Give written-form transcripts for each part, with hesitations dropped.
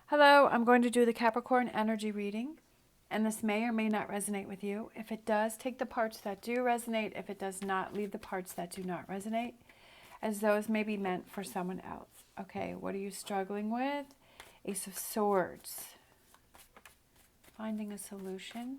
Hello, I'm going to do the Capricorn energy reading, and this may or may not resonate with you. If it does, take the parts that do resonate. If it does not, leave the parts that do not resonate, as those may be meant for someone else. Okay, what are you struggling with? Ace of Swords. Finding a solution.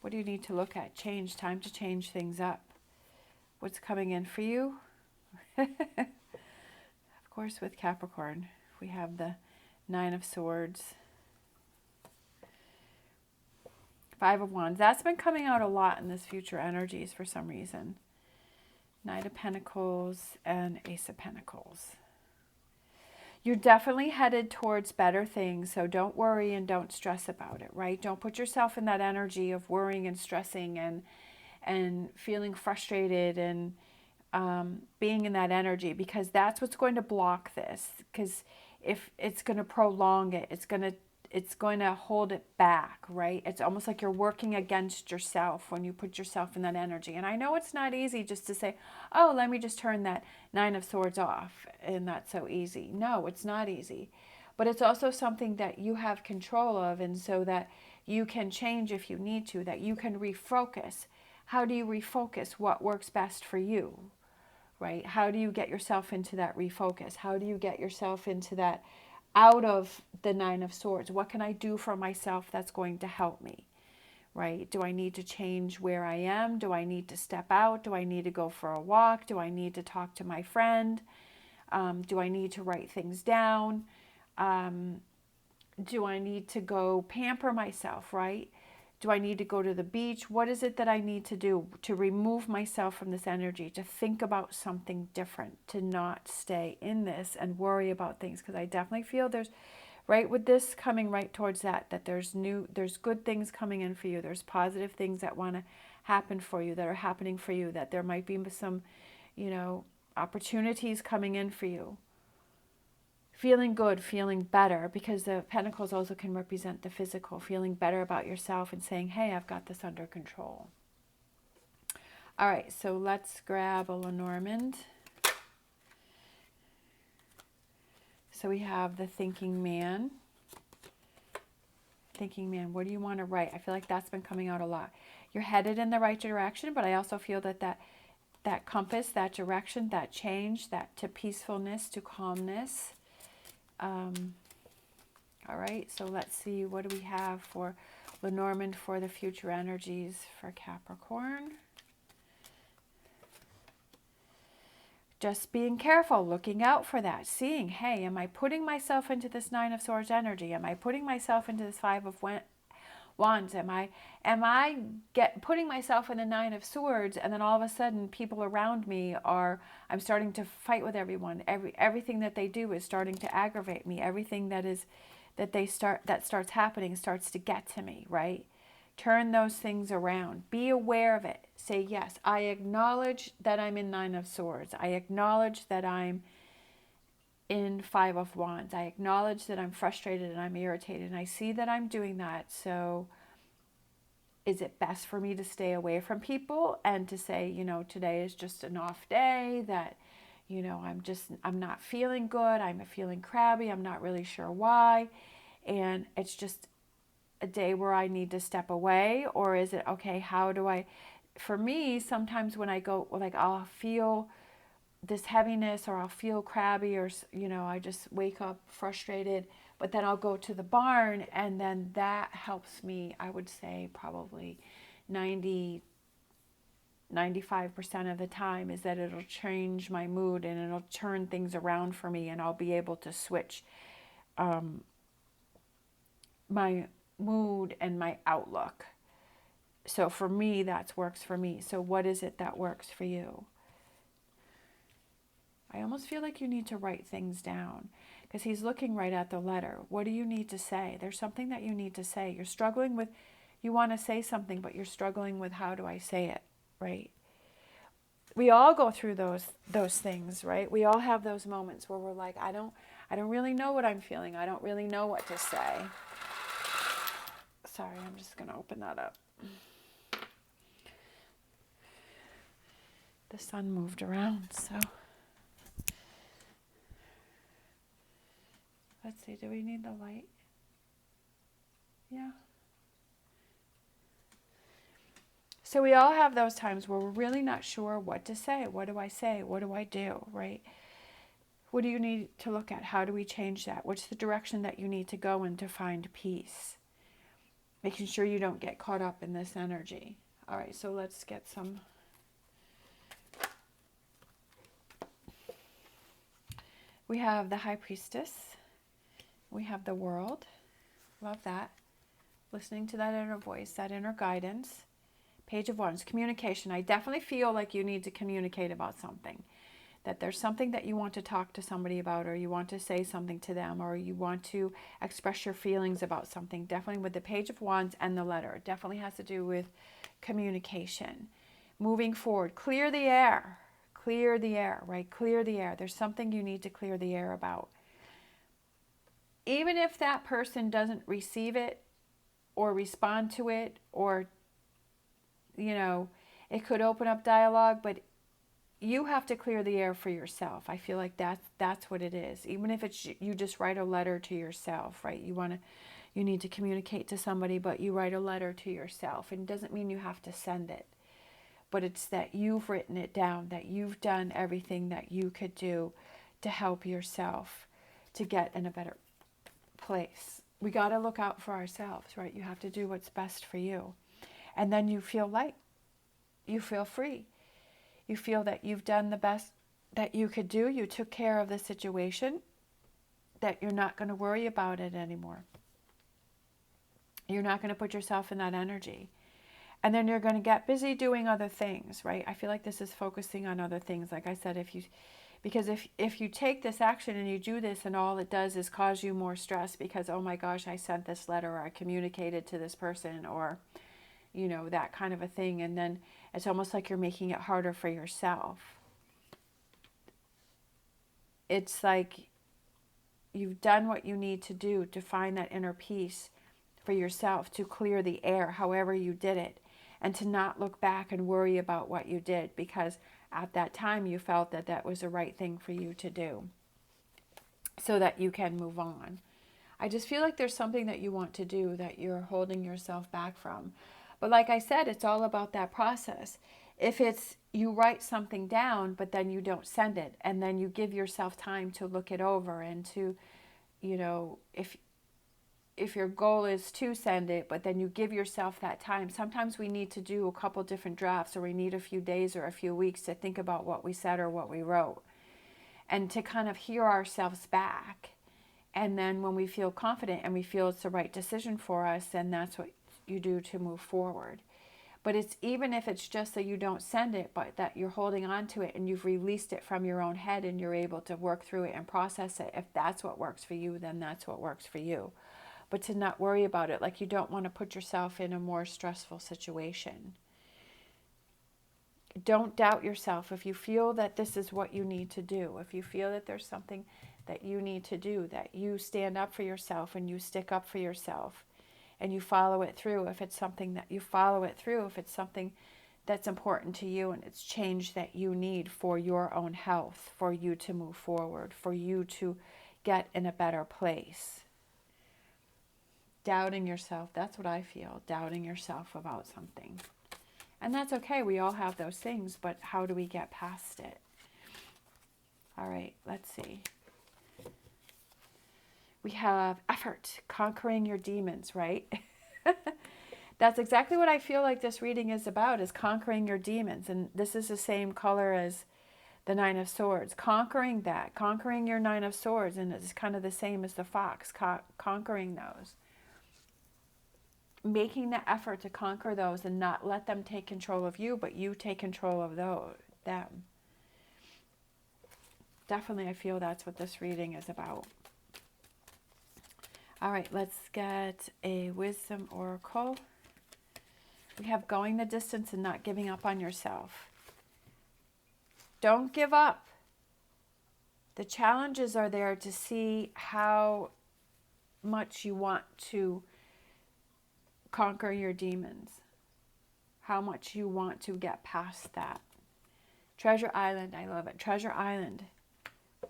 What do you need to look at? Change. Time to change things up. What's coming in for you? Of course, with Capricorn, we have the Nine of Swords, Five of Wands. That's been coming out a lot in this future energies for some reason. Knight of Pentacles and Ace of Pentacles. You're definitely headed towards better things, so don't worry and don't stress about it, right? Don't put yourself in that energy of worrying and stressing and feeling frustrated and being in that energy, because that's what's going to block this. Because if it's going to prolong it, it's going to hold it back, right? It's almost like you're working against yourself when you put yourself in that energy. And I know it's not easy just to say, oh, let me just turn that Nine of Swords off, and that's so easy. No, it's not easy. But it's also something that you have control of, and so that you can change if you need to, that you can refocus. How do you refocus? What works best for you? Right? How do you get yourself into that refocus? How do you get yourself into that out of the Nine of Swords? What can I do for myself that's going to help me? Right? Do I need to change where I am? Do I need to step out? Do I need to go for a walk? Do I need to talk to my friend? Do I need to write things down? Do I need to go pamper myself, right? Do I need to go to the beach? What is it that I need to do to remove myself from this energy, to think about something different, to not stay in this and worry about things? Because I definitely feel there's, right with this coming right towards that there's good things coming in for you. There's positive things that want to happen for you, that are happening for you, that there might be some, opportunities coming in for you. Feeling good, feeling better, because the Pentacles also can represent the physical, feeling better about yourself and saying, hey, I've got this under control. All right, so let's grab a Lenormand. So we have the Thinking Man. Thinking Man, what do you want to write? I feel like that's been coming out a lot. You're headed in the right direction, but I also feel that compass, that direction, that change, that to peacefulness, to calmness. All right, so let's see, what do we have for Lenormand for the future energies for Capricorn? Just being careful, looking out for that, seeing, hey, am I putting myself into this Nine of Swords energy? Am I putting myself into this Five of Wands? Am I putting myself in the Nine of Swords, and then all of a sudden people around me I'm starting to fight with everyone. Everything that they do is starting to aggravate me. Everything that starts happening starts to get to me, right? Turn those things around. Be aware of it. Say, yes, I acknowledge that I'm in Nine of Swords. I acknowledge that I'm in Five of Wands. I acknowledge that I'm frustrated and I'm irritated, and I see that I'm doing that. So is it best for me to stay away from people and to say, today is just an off day, that, I'm not feeling good. I'm feeling crabby. I'm not really sure why. And it's just a day where I need to step away? Or is it, okay, for me, sometimes when I go, like, I'll feel this heaviness, or I'll feel crabby, or, I just wake up frustrated, but then I'll go to the barn, and then that helps me, I would say probably 95% of the time, is that it'll change my mood and it'll turn things around for me, and I'll be able to switch my mood and my outlook. So for me, that works for me. So what is it that works for you? I almost feel like you need to write things down, because he's looking right at the letter. What do you need to say? There's something that you need to say. You're struggling with, you want to say something, but you're struggling with, how do I say it, right? We all go through those things, right? We all have those moments where we're like, I don't really know what I'm feeling. I don't really know what to say. Sorry, I'm just going to open that up. The sun moved around, so. Let's see, do we need the light? Yeah. So we all have those times where we're really not sure what to say. What do I say? What do I do, right? What do you need to look at? How do we change that? What's the direction that you need to go in to find peace? Making sure you don't get caught up in this energy. All right, so let's get some. We have the High Priestess. We have the World. Love that. Listening to that inner voice, that inner guidance. Page of Wands, communication. I definitely feel like you need to communicate about something. That there's something that you want to talk to somebody about, or you want to say something to them, or you want to express your feelings about something. Definitely with the Page of Wands and the letter. It definitely has to do with communication. Moving forward. Clear the air. Clear the air, right? Clear the air. There's something you need to clear the air about. Even if that person doesn't receive it or respond to it, or, you know, it could open up dialogue, but you have to clear the air for yourself. I feel like that's what it is. Even if it's you just write a letter to yourself, right? You need to communicate to somebody, but you write a letter to yourself. And it doesn't mean you have to send it. But it's that you've written it down, that you've done everything that you could do to help yourself to get in a better place. We got to look out for ourselves, right? You have to do what's best for you. And then you feel light. You feel free. You feel that you've done the best that you could do. You took care of the situation, that you're not going to worry about it anymore. You're not going to put yourself in that energy. And then you're going to get busy doing other things, right? I feel like this is focusing on other things. Like I said, because if you take this action and you do this and all it does is cause you more stress because, oh my gosh, I sent this letter, or I communicated to this person, or, you know, that kind of a thing. And then it's almost like you're making it harder for yourself. It's like you've done what you need to do to find that inner peace for yourself, to clear the air, however you did it, and to not look back and worry about what you did, because at that time you felt that that was the right thing for you to do so that you can move on. I just feel like there's something that you want to do that you're holding yourself back from. But like I said, it's all about that process. If it's you write something down, but then you don't send it, and then you give yourself time to look it over and to, you know, if your goal is to send it, but then you give yourself that time. Sometimes we need to do a couple different drafts, or we need a few days or a few weeks to think about what we said or what we wrote, and to kind of hear ourselves back. And then when we feel confident and we feel it's the right decision for us, then that's what you do to move forward. But it's even if it's just that you don't send it, but that you're holding on to it and you've released it from your own head and you're able to work through it and process it. If that's what works for you, then that's what works for you. But to not worry about it, like you don't want to put yourself in a more stressful situation. Don't doubt yourself. If you feel that this is what you need to do, if you feel that there's something that you need to do, that you stand up for yourself and you stick up for yourself and you follow it through, if it's something that you follow it through, if it's something that's important to you and it's change that you need for your own health, for you to move forward, for you to get in a better place. Doubting yourself, that's what I feel, doubting yourself about something. And that's okay, we all have those things, but how do we get past it? All right, let's see. We have effort, conquering your demons, right? That's exactly what I feel like this reading is about, is conquering your demons. And this is the same color as the Nine of Swords. Conquering that, conquering your Nine of Swords, and it's kind of the same as the fox, conquering those. Making the effort to conquer those and not let them take control of you, but you take control of them. Definitely, I feel that's what this reading is about. All right, let's get a wisdom oracle. We have going the distance and not giving up on yourself. Don't give up. The challenges are there to see how much you want to conquer your demons, how much you want to get past that. Treasure Island, I love it. Treasure Island,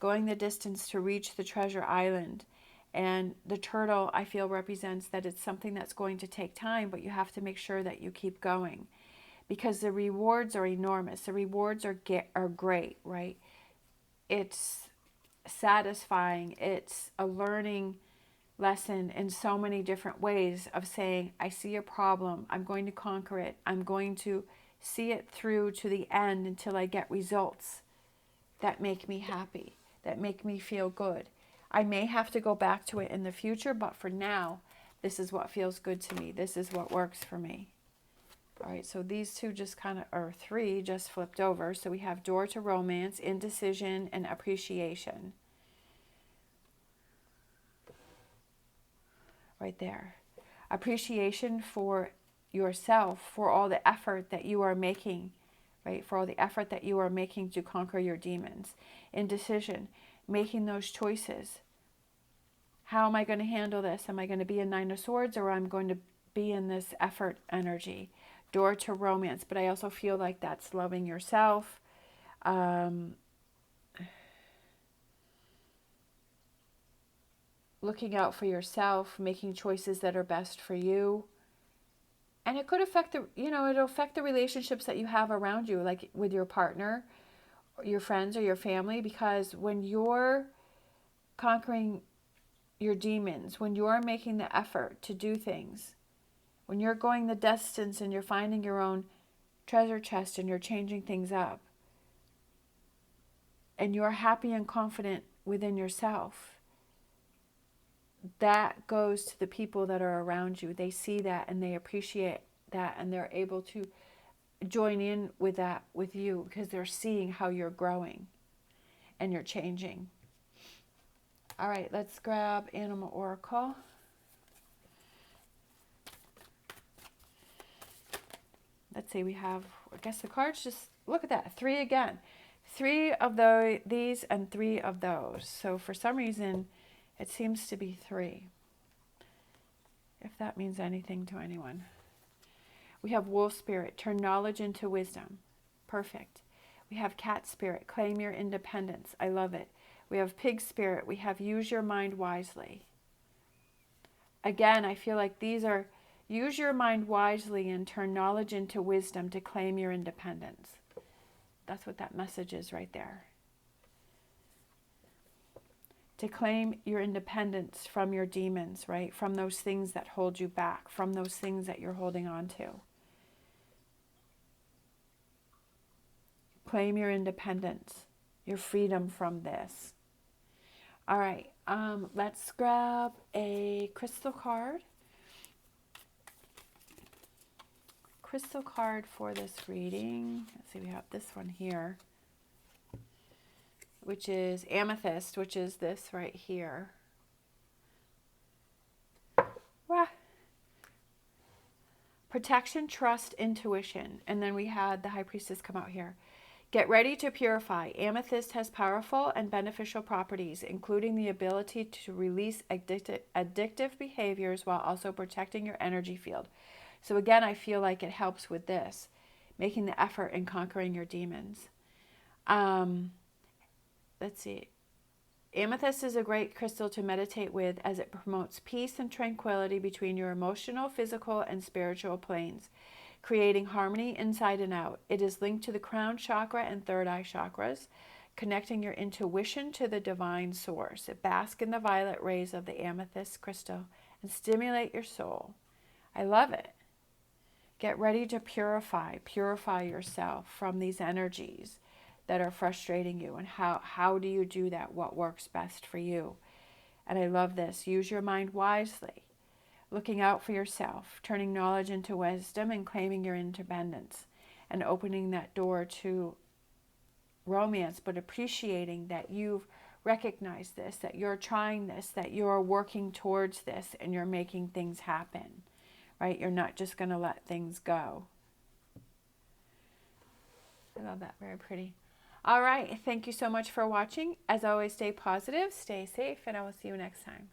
going the distance to reach the treasure island And the turtle, I feel, represents that it's something that's going to take time, but you have to make sure that you keep going, because the rewards are enormous. The rewards are great, right? It's satisfying. It's a learning lesson in so many different ways of saying, I see a problem. I'm going to conquer it. I'm going to see it through to the end until I get results that make me happy, that make me feel good. I may have to go back to it in the future, but for now, this is what feels good to me. This is what works for me. All right, so these two just kind of, or three just flipped over. So we have door to romance, indecision, and appreciation. Right there. Appreciation for yourself, for all the effort that you are making, right? For all the effort that you are making to conquer your demons. Indecision, making those choices. How am I going to handle this? Am I going to be in Nine of Swords, or I'm going to be in this effort energy? Door to romance, but I also feel like that's loving yourself. Looking out for yourself, making choices that are best for you. And it could affect it'll affect the relationships that you have around you, like with your partner, or your friends, or your family, because when you're conquering your demons, when you're making the effort to do things, when you're going the distance and you're finding your own treasure chest and you're changing things up, and you're happy and confident within yourself, that goes to the people that are around you. They see that and they appreciate that, and they're able to join in with that with you, because they're seeing how you're growing and you're changing. All right, let's grab Animal Oracle. Let's see, we have, I guess the cards just, look at that, 3 again. 3 of these and 3 of those. So for some reason, it seems to be 3, if that means anything to anyone. We have Wolf Spirit, turn knowledge into wisdom. Perfect. We have Cat Spirit, claim your independence. I love it. We have Pig Spirit, we have use your mind wisely. Again, I feel like these are use your mind wisely and turn knowledge into wisdom to claim your independence. That's what that message is right there. To claim your independence from your demons, right? From those things that hold you back, from those things that you're holding on to. Claim your independence, your freedom from this. All right, let's grab a crystal card. Crystal card for this reading. Let's see, we have this one here, which is amethyst, which is this right here. Wah. Protection, trust, intuition. And then we had the High Priestess come out here. Get ready to purify. Amethyst has powerful and beneficial properties, including the ability to release addictive behaviors while also protecting your energy field. So again, I feel like it helps with this, making the effort in conquering your demons. Let's see. Amethyst is a great crystal to meditate with, as it promotes peace and tranquility between your emotional, physical, and spiritual planes, creating harmony inside and out. It is linked to the crown chakra and third eye chakras, connecting your intuition to the divine source. Bask in the violet rays of the amethyst crystal and stimulate your soul. I love it. Get ready to purify yourself from these energies that are frustrating you. And how do you do that? What works best for you? And I love this. Use your mind wisely. Looking out for yourself, turning knowledge into wisdom, and claiming your independence, and opening that door to romance, but appreciating that you've recognized this, that you're trying this, that you're working towards this, and you're making things happen, right? You're not just going to let things go. I love that. Very pretty. All right. Thank you so much for watching. As always, stay positive, stay safe, and I will see you next time.